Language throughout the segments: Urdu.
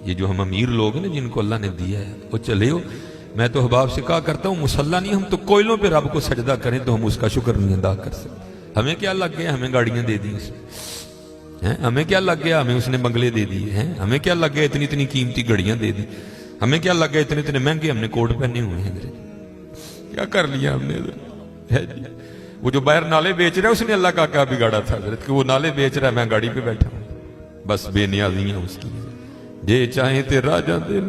یہ جو ہم امیر لوگ ہیں نا جن کو اللہ نے دیا ہے وہ چلے ہو. میں تو احباب سے کہا کرتا ہوں مسلح نہیں، ہم تو کوئلوں پہ رب کو سجدہ کریں تو ہم اس کا شکر نہیں ادا کر سکتے. ہمیں کیا لگ گیا ہمیں گاڑیاں دے دی اس نے، ہمیں کیا لگ گیا ہمیں اس نے بنگلے دے دیے ہیں، ہمیں کیا لگ گیا اتنی اتنی قیمتی گھڑیاں دے دی، ہمیں کیا لگ گیا اتنے اتنے مہنگے ہم نے کوٹ پہنے ہوئے ہیں. کیا کر لیا ہم نے؟ وہ جو باہر نالے بیچ رہا ہے اس نے اللہ کا کیا بگاڑا تھا حضرت کہ وہ نالے بیچ رہا ہے، میں گاڑی پہ بیٹھا ہوں. بس بے نیازی ہیں اس کی. جے چاہیں تے راجہ دے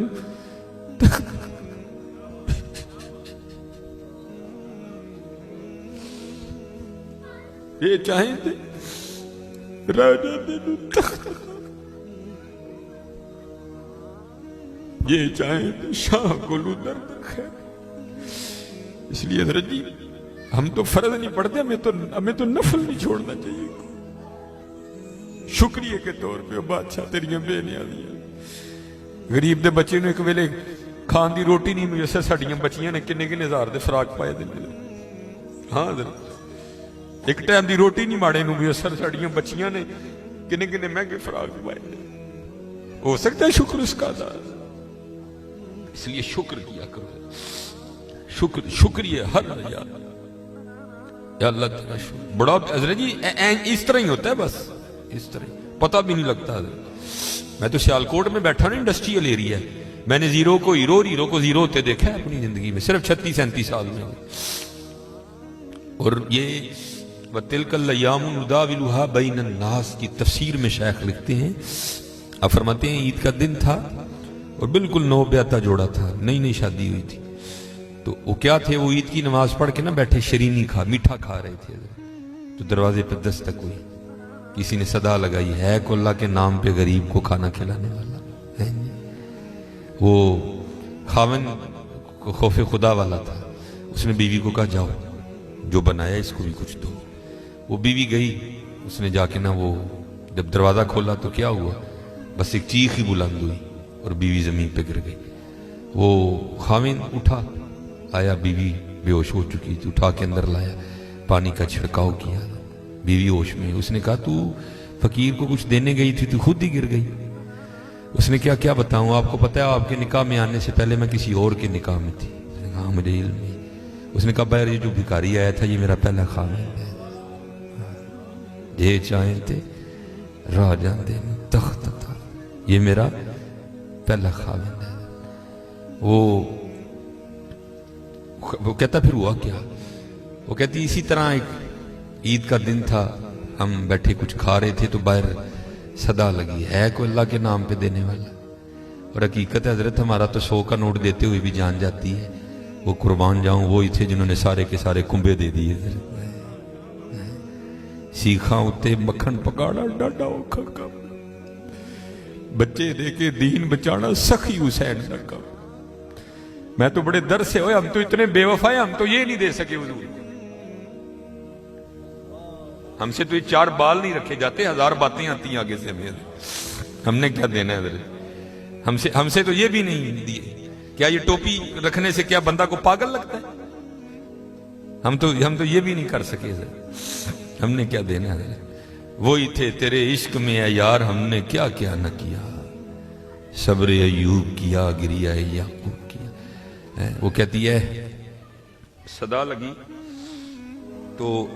یہ چاہیں تے راجہ دے یہ چاہیں تے شاہ گلو درد خیر. اس لیے حضرت جی ہم تو فرض نہیں پڑھتے، ہمیں تو نفل نہیں چھوڑنا چاہیے. شکریہ کے طور پہ بادشاہ تیریاں بے نیازیاں. غریب دے بچے نے ایک ویلے کھان دی روٹی نہیں میسر، ساڑیاں بچیاں نے کنے کنے ہزار دے فراق پائے دے. ہاں حضرت ایک ٹائم دی روٹی نہیں ماڑے نو میسر، ساڑیاں بچیاں نے کنے کنے مہنگے فراق پائے دے. ہو سکتا ہے شکر اس کا ادا. اس لیے شکر کیا کرو، شکریہ ہر یاد. یا اللہ تیرا شکر. بڑا حضرت جی اس طرح ہی ہوتا ہے، بس اس طرح پتہ بھی نہیں لگتا. حضرت میں تو سیالکوٹ میں بیٹھا نا، انڈسٹریل ایریا ہے، میں نے زیرو کو ہیرو اور ہیرو کو زیرو ہوتے دیکھا ہے اپنی زندگی میں صرف 36-37 سال میں. اور یہ وَتِلْكَ الْأَيَّامُ نُدَاوِلُهَا بَيْنَ النَّاسِ کی تفسیر میں شیخ لکھتے ہیں، آپ فرماتے ہیں عید کا دن تھا اور بالکل نو بیاتا جوڑا تھا، نئی نئی شادی ہوئی تھی. تو وہ کیا تھے، وہ عید کی نماز پڑھ کے نا بیٹھے شرینی میٹھا کھا رہے تھے. تو دروازے پہ دستک ہوئی، کسی نے صدا لگائی، ہے کو اللہ کے نام پہ غریب کو کھانا کھلانے والا ہے. وہ خاون کو خوف خدا والا تھا، اس نے بیوی کو کہا جاؤ جو بنایا اس کو بھی کچھ دو. وہ بیوی گئی، اس نے جا کے نا وہ جب دروازہ کھولا تو کیا ہوا، بس ایک چیخ ہی بلند ہوئی اور بیوی زمین پہ گر گئی. وہ خاون اٹھا، آیا، بیوی بے ہوش ہو چکی تھی، اٹھا کے اندر لایا، پانی کا چھڑکاؤ کیا، بیوی ہوش میں. اس نے کہا تو فقیر کو کچھ دینے گئی تھی تو خود ہی گر گئی. اس نے کیا بتاؤں، آپ کو پتہ ہے آپ کے نکاح میں آنے سے پہلے میں کسی اور کے نکاح میں تھی. اس نے کہا مجھے علم نہیں. اس نے کہا بہر یہ جو بھکاری آیا تھا یہ میرا پہلا خاون ہے. یہ چاہیں تے راجہ دے تخت تھا، یہ میرا پہلا خاون ہے. وہ کہتا پھر ہوا کیا، وہ کہتی اسی طرح ایک عید کا دن تھا، ہم بیٹھے کچھ کھا رہے تھے تو باہر صدا لگی، ہے کوئی اللہ کے نام پہ دینے والا. اور حقیقت ہے حضرت ہمارا تو 100 کا نوٹ دیتے ہوئے بھی جان جاتی ہے. وہ قربان جاؤں وہی تھے جنہوں نے سارے کے سارے کنبے دے دیے. سیکھاں اتے مکھن پکاڑا ڈاڈا اوکھا کام، بچے دے کے دین بچانا سخی حسین کا کام. میں تو بڑے در سے ہوئے، ہم تو اتنے بے وفا ہیں، ہم تو یہ نہیں دے سکے حضور. ہم سے تو یہ 4 بال نہیں رکھے جاتے، 1000 باتیں آتی ہیں آگے سے ہمیں. ہم نے کیا دینا ہے حضرت؟ ہم سے تو یہ بھی نہیں دیے. کیا یہ ٹوپی رکھنے سے کیا بندہ کو پاگل لگتا ہے؟ ہم تو یہ بھی نہیں کر سکے حضرت. ہم نے کیا دینا ہے حضرت؟ وہی تھے تیرے عشق میں اے یار، ہم نے کیا کیا نہ کیا، صبر ایوب کیا، گریہ یعقوب کیا. وہ کہتی ہے صدا لگی تو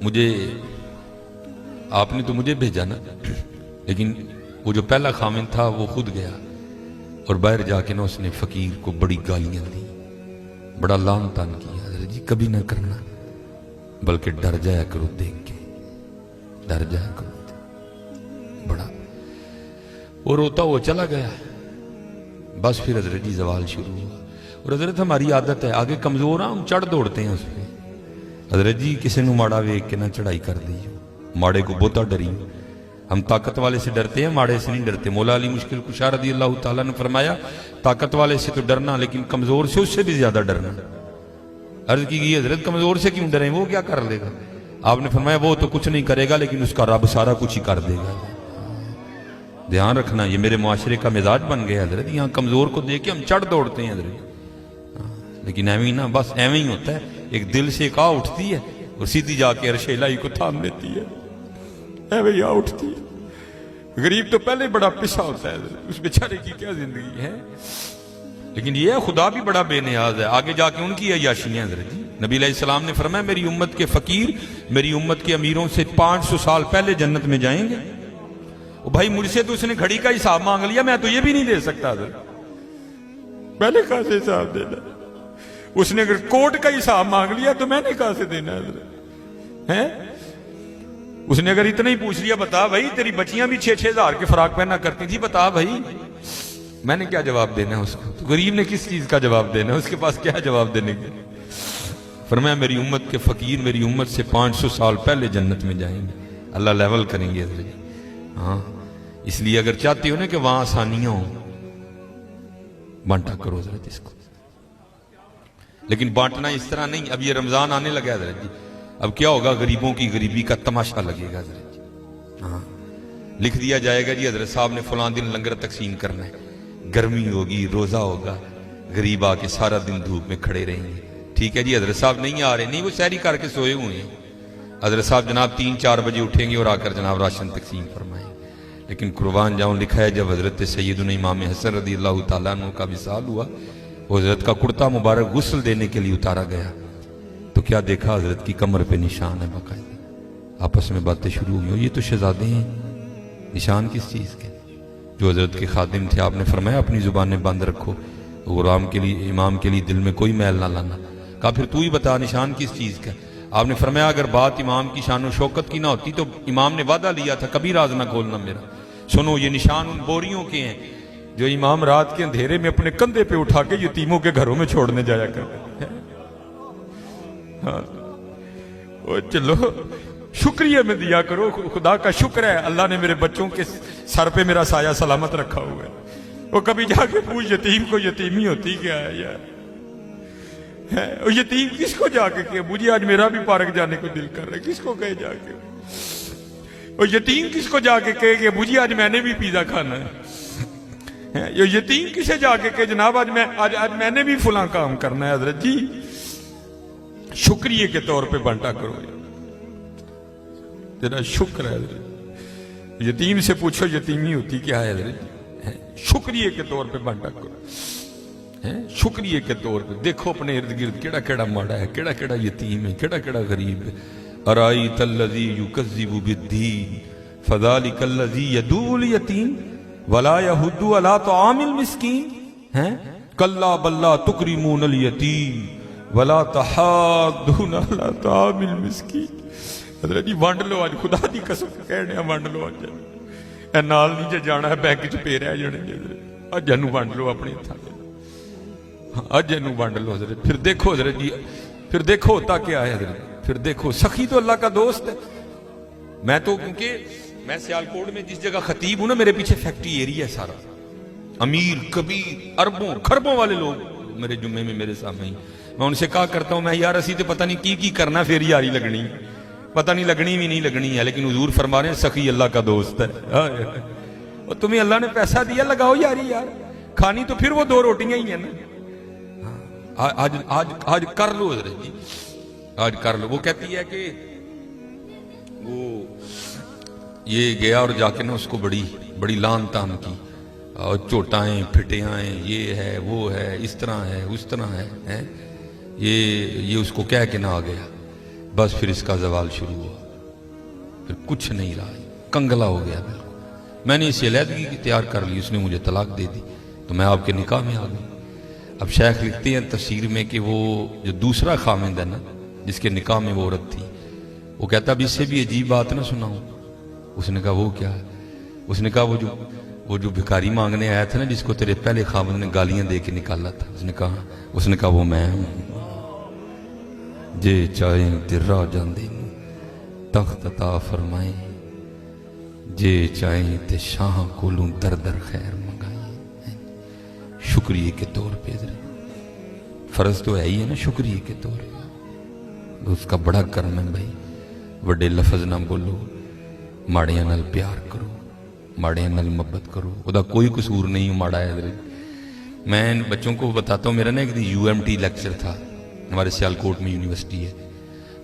مجھے، آپ نے تو مجھے بھیجا نا، لیکن وہ جو پہلا خامن تھا وہ خود گیا اور باہر جا کے نا اس نے فقیر کو بڑی گالیاں دی، بڑا لعن طعن کیا. حضرت جی کبھی نہ کرنا، بلکہ ڈر جایا کرو دیکھ کے، ڈر جایا کرو بڑا. وہ روتا وہ چلا گیا. بس پھر حضرت جی زوال شروع ہوا. اور حضرت ہماری عادت ہے آگے کمزور ہاں ہم چڑھ دوڑتے ہیں اس پہ. حضرت جی کسی نو ماڑا ویک کے نہ چڑھائی کر دی، ماڑے کو بہتا ڈری. ہم طاقت والے سے ڈرتے ہیں، ماڑے سے نہیں ڈرتے. مولا علی مشکل کشا رضی اللہ تعالیٰ نے فرمایا طاقت والے سے تو ڈرنا لیکن کمزور سے اس سے بھی زیادہ ڈرنا. عرض کی گئی حضرت کمزور سے کیوں ڈریں، وہ کیا کر لے گا؟ آپ نے فرمایا وہ تو کچھ نہیں کرے گا لیکن اس کا رب سارا کچھ ہی کر دے گا. دھیان رکھنا، یہ میرے معاشرے کا مزاج بن گیا حضرت. یہاں کمزور کو دیکھ کے ہم چڑھ دوڑتے ہیں حضرت، لیکن ایویں نہ، بس ایویں ہی ہوتا ہے. ایک دل سے ایک آ اٹھتی ہے اور سیدھی جا کے عرش الہی کو تھام لیتی ہے، ایویں آ اٹھتی ہے. غریب تو پہلے بڑا پسا ہوتا ہے، اس بیچارے کی کیا زندگی ہے. لیکن یہ خدا بھی بڑا بے نیاز ہے. آگے جا کے ان کی عیاشیاں حضرت جی. نبی علیہ السلام نے فرمایا میری امت کے فقیر میری امت کے امیروں سے 500 سال پہلے جنت میں جائیں گے. وہ بھائی مجھ سے تو اس نے گھڑی کا حساب مانگ لیا، میں تو یہ بھی نہیں دے سکتا حضرت. پہلے کہاں سے حساب دینا؟ اس نے اگر کوٹ کا حساب مانگ لیا تو میں نے کہاں سے دینا حضرت ہے؟ اس نے اگر اتنا ہی پوچھ لیا بتا بھائی تیری بچیاں بھی 6-6 ہزار کے فراق پہنا کرتی تھی، بتا بھائی، میں نے کیا جواب دینا ہے اس کو؟ تو غریب نے کس چیز کا جواب دینا ہے؟ اس کے پاس کیا جواب دینے کے؟ فرمایا میری امت کے فقیر میری امت سے 500 سال پہلے جنت میں جائیں گے. اللہ لیول کریں گے حضرت. ہاں اس لیے اگر چاہتے ہو نا کہ وہاں آسانیاں ہوں، بانٹا کرو حضرت اس کو. لیکن بانٹنا اس طرح نہیں. اب یہ رمضان آنے لگا حضرت جی، اب کیا ہوگا؟ غریبوں کی غریبی کا تماشا لگے گا حضرت جی. ہاں لکھ دیا جائے گا جی حضرت صاحب نے فلاں دن لنگر تقسیم کرنا ہے، گرمی ہوگی، روزہ ہوگا، غریب آ کے سارا دن دھوپ میں کھڑے رہیں گے. ٹھیک ہے جی حضرت صاحب نہیں آ رہے، نہیں وہ سحری کر کے سوئے ہوئے ہیں. حضرت صاحب جناب 3-4 بجے اٹھیں گے اور آ کر جناب راشن تقسیم فرمائیں. لیکن قربان جاؤں لکھا ہے جب حضرت سیدنا امام حسن رضی اللہ تعالیٰ عنہ کا وصال ہوا، وہ حضرت کا کرتا مبارک غسل دینے کے لیے اتارا گیا تو کیا دیکھا؟ حضرت کی کمر پہ نشان ہے باقاعدہ. آپس میں باتیں شروع ہوئی، یہ تو شہزادے ہیں، نشان کس چیز کے؟ جو حضرت کے خادم تھے آپ نے فرمایا اپنی زبانیں بند رکھو، غلام کے لیے امام کے لیے دل میں کوئی میل نہ لانا. کہا پھر تو ہی بتا نشان کس چیز کا؟ آپ نے فرمایا اگر بات امام کی شان و شوکت کی نہ ہوتی تو امام نے وعدہ لیا تھا کبھی راز نہ کھولنا میرا. سنو یہ نشان ان بوریوں کے ہیں جو امام رات کے اندھیرے میں اپنے کندھے پہ اٹھا کے یتیموں کے گھروں میں چھوڑنے جایا کرتے ہیں. چلو شکریہ میں دیا کرو، خدا کا شکر ہے اللہ نے میرے بچوں کے سر پہ میرا سایہ سلامت رکھا ہوا ہے. وہ کبھی جا کے پوچھ یتیم کو یتیمی ہوتی کیا ہے یار؟ یتیم کس کو جا کے کہ مجھے آج میرا بھی پارک جانے کو دل کر رہا ہے، کس کو کہے جا کے؟ اور یتیم کس کو جا کے کہے کہ مجھے آج میں نے بھی پیزا کھانا ہے؟ یہ یتیم کسے جا کے کہ جناب آج میں نے بھی فلاں کام کرنا ہے؟ حضرت جی شکریہ کے طور پہ بانٹا کرو، تیرا شکر ہے حضرت. یتیم سے پوچھو یتیمی ہوتی کیا ہے حضرت؟ شکریہ کے طور پہ بانٹا کرو. شکریہ کے طور پہ دیکھو اپنے ارد گرد کیڑا کیڑا ماڑا ہے، کیڑا کیڑا یتیم ہے، کیڑا کیڑا غریب ہے. ارائیت الذی یکذب بالدین فذلک الذی یدعو الیتیم ولا یحض علی طعام المسکین. کلا بل لا تکرمون الیتیم ولا تحاضون علی طعام المسکین. حضرت جی ونڈ لو آج، خدا دی قسم کہنے ونڈ لو آج. اے نال نہیں جے جانا ہے بینک چ پے رہ جانے اج جنو ونڈ لو اپنے ہتھاں دے، اج جنو ونڈ لو حضرت. پھر دیکھو حضرت جی، پھر دیکھو ہوتا کیا ہے حضرت. پھر دیکھو سخی تو اللہ کا دوست ہے. میں تو کیونکہ میں سیالکوٹ میں جس جگہ خطیب ہوں نا میرے پیچھے فیکٹری ایریا ہے سارا، امیر کبیر اربوں خربوں والے لوگ میرے جمعے میں میرے سامنے ہی. میں ان سے کہا کرتا ہوں میں یار اسی تو پتہ نہیں کی کرنا پھر یاری لگنی، پتہ نہیں لگنی بھی نہیں لگنی ہے، لیکن حضور فرما رہے ہیں سخی اللہ کا دوست ہے. اور تمہیں اللہ نے پیسہ دیا لگاؤ یاری یار، کھانی تو پھر وہ 2 روٹیاں ہی ہیں نا. آج کر لو حضرت جی، آج کر لو. وہ کہتی ہے کہ وہ یہ گیا اور جا کے نا اس کو بڑی لان تان کی، اور چوٹائیں پھٹیاں، یہ ہے وہ ہے، اس طرح ہے اس طرح ہے. یہ اس کو کہہ کے نہ آ گیا، بس پھر اس کا زوال شروع ہوا، پھر کچھ نہیں رہا، کنگلا ہو گیا بالکل. میں نے اسے علیحدگی تیار کر لی، اس نے مجھے طلاق دے دی تو میں آپ کے نکاح میں آ گئی. اب شیخ لکھتے ہیں تفسیر میں کہ وہ جو دوسرا خامند ہے نا جس کے نکاح میں وہ عورت تھی، وہ کہتا اب اس سے بھی عجیب بات نہ سناؤں. اس نے کہا وہ کیا ہے؟ اس نے کہا وہ جو بھکاری مانگنے آیا تھا نا جس کو تیرے پہلے خامند نے گالیاں دے کے نکالا تھا، اس نے کہا وہ میں ہوں. جے چاہیں درا جاندے تخت عطا فرمائیں، جے چاہیں تے شاہ کولوں در در خیر منگائیں. شکریہ کے طور پہ فرض تو ہے ہی ہے نا، شکریہ کے طور پہ اس کا بڑا کرم ہے بھائی. وڈے لفظ نہ بولو، ماڑیاں نال پیار کرو، ماڑیاں نال محبت کرو. وہ دا کوئی قصور نہیں ماڑا ہے. میں بچوں کو بتاتا ہوں، میرا نا ایک UMT لیکچر تھا، ہمارے سیالکوٹ میں یونیورسٹی ہے،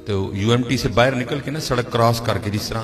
تو UMT سے باہر نکل کے نا سڑک کراس کر کے جس طرح